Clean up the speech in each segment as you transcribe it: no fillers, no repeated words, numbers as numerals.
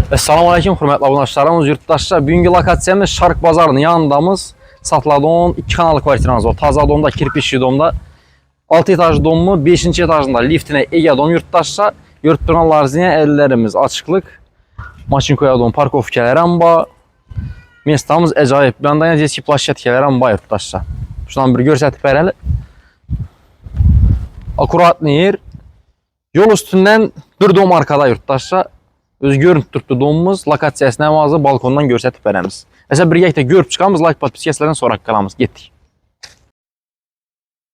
Assalamu alaikum hörmətli abunəçilərimiz, yurtdaşlar. Bugünkü lokasiyamız Şark Bazarının yanındamız. Satladığın 2 kanallı kvartiranız var. Taza domda, kirpişli domda. 6 etajlı dommu, 5-ci etajında liftinə ega dom yurtdaşlar. Yurtduranlarınız yine ellərimiz açıqlıq. Maşın koya dom, parkovkalarım var. Mestamız əcayib. Bir anda yine deski plaşetkələrim var yurtdaşlar. Şuradan bir görsətib verəli. Akuratlı yer. Yol üstündən bir dom arkada yurtdaşlar. Öz görüntü tutdu domumuz, lokasiyasına əvazı balkondan görsətib verəmiz. Əsə bir də görüb çıxamız, like podpiskəsilərdən sonra qalamız. Getdik.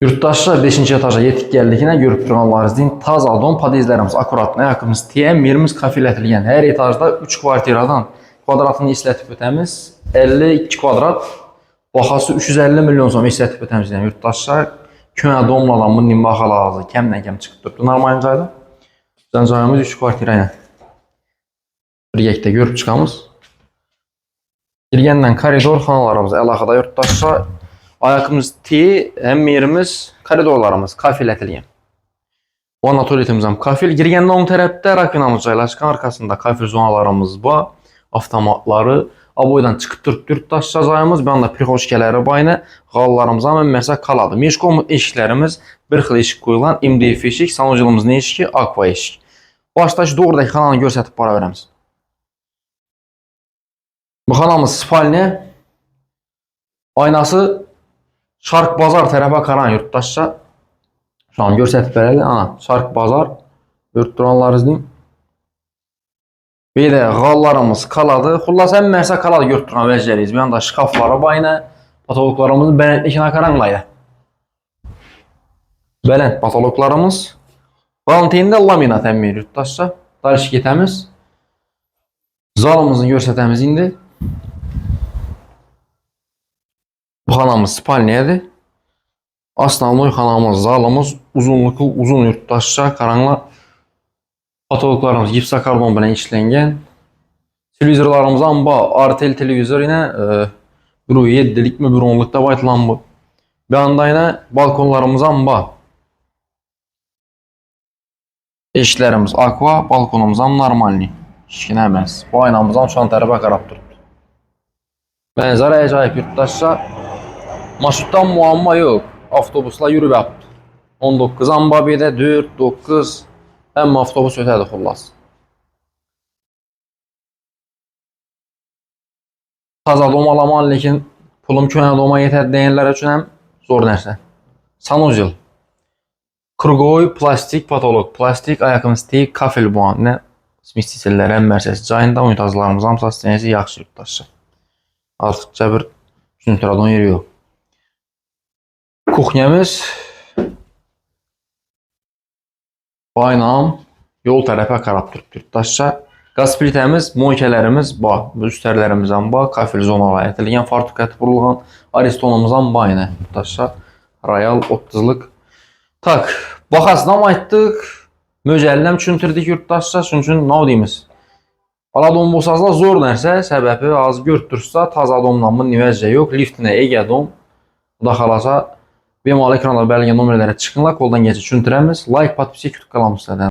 Yurtdaşlar 5-ci etaja yetdik gəldikinə görüb çıxanlarınız deyin. Taza dom, podezlərimiz akuratlı, ayaqımız TM, yerimiz kafilətilgən. Hər etajda 3 kvartiradan kvadratını işlətib ötəmiz. 52 kvadrat, baxası 350 milyon son işlətib ötəmiz. Yəni yurtdaşlar könə domladan bu nimbaxa lazı, kəmdən kəm çıxıb durdu. Normalcaydı. Zəncayımız 3 kvartira ilə. Bir yekdə görüb çıxamız. Girgəndən koridor xanalarımız əlaqədə yurtdaşlar. Ayaqımız T, həm yerimiz, koridorlarımız kafilətilgən. Vanna tualetimiz həm kafil. Girgəndən on tərəfdə rafinamız caylaşqan, arkasında kafil zonalarımız var. Avtomatları, aboydan çıxıb durdu yurtdaşlar cayımız. Bir anda prixoşkələri bayına, qallarımız həm məsələ qaladı. Meşkomut eşiklərimiz bir xil eşik qoyulan, MDF eşik, sanucilımız ne eşiki? Aqua eşik. Başdakı doğrudakı xananı görsətib para verəmiz. Bu xanamız spalni. Aynası Şark Bazar tərəfə qaran yurtdaşlar. Şu an görsətib verəli. Şark Bazar. Yurtduranlarınız deyim. Bir də qallarımız qaladı. Xullas həm mərsə qaladı yurtduran vəzcəliyiz. Bir anda şkafları bayına. Patologlarımızın bələdlikini qaranlaydı. Bələnd patologlarımız. Valenteyində laminat əmmir yurtdaşlar. Darış getəmiz. Zalımızın görsətəmiz indi. Bu xanamız spalniyadır. Aslanlı xanamız, zalımız uzunluqlu, uzun yurtdaşlar, qaranlı patologlarımız gipsakarbon bilən işlənən. Televizorlarımız amba, Artel televizor ilə 7'lik mi 10'lukda baytılan bu. Bir anda yine balkonlarımız amba. Eşiklərimiz aqua, balkonumuz normalni. İşkinə əməz. Bu aynamızdan şu an tərəfə qarab durdu. Mənzərə əcayib yurtdaşlar. Marşrutdan muamma yok. Avtobusla yürüb yaptı. 19 amba bir də 4, 9 həm avtobus ötədi xullas. Taza dom alaman, lekin pulum könə doma yetər deyənlər üçün həm zor nəsə. Sanucil. Krugoy, plastik, patolog, plastik, ayaqımız teyik, kafel bu an. Nə smistisilərə mərsəsi cayında unitazlarımız hamısı astanəsi yaxşı yurtdaşlar. Artıqca bir üçüncü yeri yok. Kuxnyamız baynam yol tərəfə qarab durub yurtdaşlar. Qaz plitəmiz, moykələrimiz var. Üstərlərimizdən var. Kafel zonalara ətilgən, fartukat vurulğan, aristonumuzdan bayına yurtdaşlar. Royal 30'lıq. Tak, baxasından aytdıq. Möcəlləm çüntürdük yurtdaşlar. Çünki nə deyimiz? Aladom bosazla zor nərsə, səbəbi az görtürsə, taza domdan bu nivəzcə yox. Liftinə ega dom. Daxalasa, bemal ekranda bəlgə nömrələrə çıxınlar, koldan geçə çüntürəmiz. Like, patpisi, kütük qalamızdan.